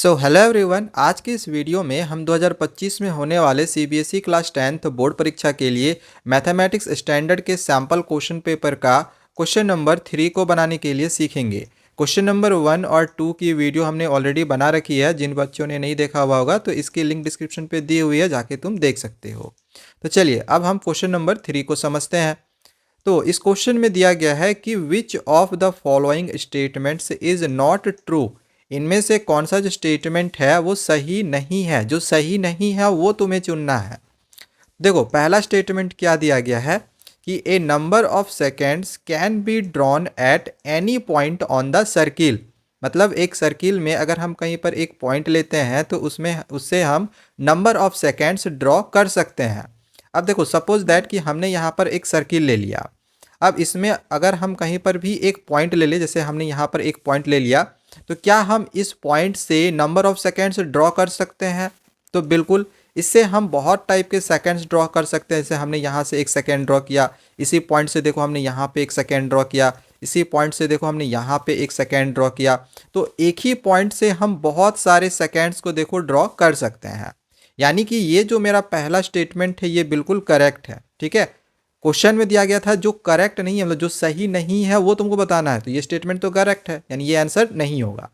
So hello everyone, आज की इस वीडियो में हम 2025 में होने वाले सीबीएसई क्लास 10th बोर्ड परीक्षा के लिए मैथमेटिक्स स्टैंडर्ड के सैम्पल क्वेश्चन पेपर का क्वेश्चन नंबर 3 को बनाने के लिए सीखेंगे। क्वेश्चन नंबर 1 और 2 की वीडियो हमने ऑलरेडी बना रखी है। जिन बच्चों ने नहीं देखा हुआ होगा तो इसकी लिंक डिस्क्रिप्शन पे दी हुई है, जाके तुम देख सकते हो। तो चलिए अब हम क्वेश्चन नंबर 3 को समझते हैं। तो इस क्वेश्चन में दिया गया है कि which of the following statements is not true. इनमें से कौन सा जो स्टेटमेंट है वो सही नहीं है। जो सही नहीं है वो तुम्हें चुनना है। देखो, पहला स्टेटमेंट क्या दिया गया है कि a number of secants can be drawn at any point on the circle. मतलब एक सर्किल में अगर हम कहीं पर एक पॉइंट लेते हैं तो उससे हम नंबर ऑफ सेकेंड्स ड्रॉ कर सकते हैं। अब देखो, सपोज दैट कि हमने यहाँ पर एक सर्किल ले लिया। अब इसमें अगर हम कहीं पर भी एक पॉइंट ले लें, जैसे हमने यहाँ पर एक पॉइंट ले लिया, तो क्या हम इस पॉइंट से नंबर ऑफ सेकेंड्स ड्रॉ कर सकते हैं? तो बिल्कुल, इससे हम बहुत टाइप के सेकेंड्स ड्रॉ कर सकते हैं। जैसे हमने यहाँ से एक सेकेंड ड्रॉ किया, इसी पॉइंट से देखो हमने यहाँ पे एक सेकेंड ड्रॉ किया, इसी पॉइंट से देखो हमने यहाँ पे एक सेकेंड ड्रॉ किया। तो एक ही पॉइंट से हम बहुत सारे सेकेंड्स को देखो ड्रॉ कर सकते हैं। यानी कि ये जो मेरा पहला स्टेटमेंट है ये बिल्कुल करेक्ट है। ठीक है, क्वेश्चन में दिया गया था जो करेक्ट नहीं है, मतलब जो सही नहीं है वो तुमको बताना है। तो ये स्टेटमेंट तो करेक्ट है, यानी ये आंसर नहीं होगा।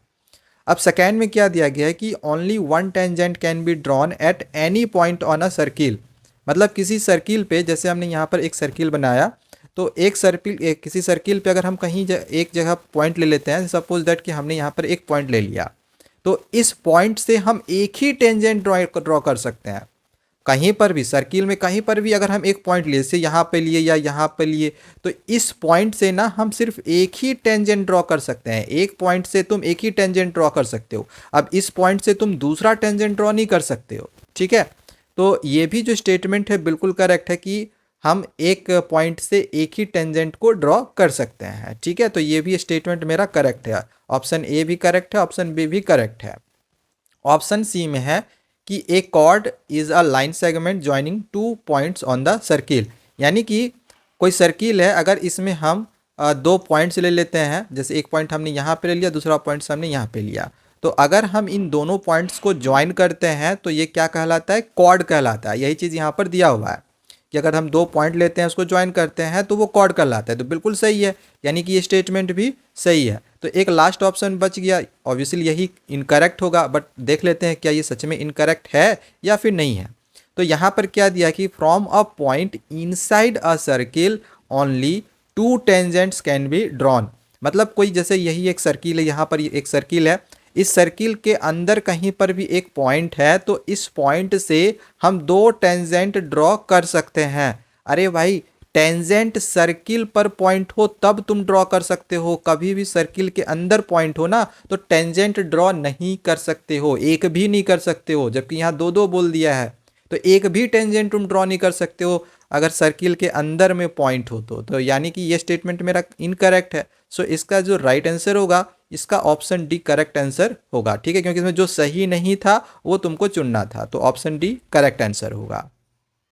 अब सेकेंड में क्या दिया गया है कि only one tangent can be drawn at any point on a circle. मतलब किसी सर्किल पे, जैसे हमने यहाँ पर एक सर्किल बनाया, तो किसी सर्किल पे अगर हम कहीं एक जगह पॉइंट ले लेते हैं, सपोज दैट कि हमने यहाँ पर एक पॉइंट ले लिया, तो इस पॉइंट से हम एक ही टेंजेंट ड्रॉ कर सकते हैं। कहीं पर भी सर्किल में कहीं पर भी अगर हम एक पॉइंट लिए, जैसे यहाँ पे लिए या यहाँ पे लिए, तो इस पॉइंट से ना हम सिर्फ एक ही टेंजेंट ड्रॉ कर सकते हैं। एक पॉइंट से तुम एक ही टेंजेंट ड्रॉ कर सकते हो। अब इस पॉइंट से तुम दूसरा टेंजेंट ड्रॉ नहीं कर सकते हो। ठीक है, तो ये भी जो स्टेटमेंट है बिल्कुल करेक्ट है कि हम एक पॉइंट से एक ही टेंजेंट को ड्रॉ कर सकते हैं। ठीक है, तो ये भी स्टेटमेंट मेरा करेक्ट है। ऑप्शन ए भी करेक्ट है, ऑप्शन बी भी करेक्ट है। ऑप्शन सी में है कि a chord is a line segment joining two points on the circle. यानी कि कोई सर्किल है, अगर इसमें हम दो पॉइंट्स ले लेते हैं, जैसे एक पॉइंट हमने यहाँ पे ले लिया, दूसरा पॉइंट हमने यहाँ पे लिया, तो अगर हम इन दोनों पॉइंट्स को ज्वाइन करते हैं तो ये क्या कहलाता है? कॉर्ड कहलाता है। यही चीज़ यहाँ पर दिया हुआ है कि अगर हम दो पॉइंट लेते हैं उसको ज्वाइन करते हैं तो वो कॉर्ड कहलाता है। तो बिल्कुल सही है, यानी कि ये स्टेटमेंट भी सही है। तो एक लास्ट ऑप्शन बच गया, ऑब्वियसली यही इनकरेक्ट होगा, बट देख लेते हैं क्या ये सच में इनकरेक्ट है या फिर नहीं है। तो यहाँ पर क्या दिया कि from a point inside a circle only to tangents can be drawn. मतलब कोई, जैसे यही एक सर्किल है, यहाँ पर एक सर्किल है, इस सर्किल के अंदर कहीं पर भी एक पॉइंट है, तो इस पॉइंट से हम दो टेंजेंट ड्रॉ कर सकते हैं। अरे भाई, टेंजेंट सर्किल पर पॉइंट हो तब तुम ड्रॉ कर सकते हो। कभी भी सर्किल के अंदर पॉइंट हो ना तो टेंजेंट ड्रॉ नहीं कर सकते हो, एक भी नहीं कर सकते हो। जबकि यहाँ दो दो बोल दिया है, तो एक भी टेंजेंट तुम ड्रॉ नहीं कर सकते हो अगर सर्किल के अंदर में पॉइंट हो तो यानी कि ये स्टेटमेंट मेरा इनकरेक्ट है। सो इसका जो राइट आंसर होगा, इसका ऑप्शन डी करेक्ट आंसर होगा। ठीक है, क्योंकि इसमें जो सही नहीं था वो तुमको चुनना था, तो ऑप्शन डी करेक्ट आंसर होगा।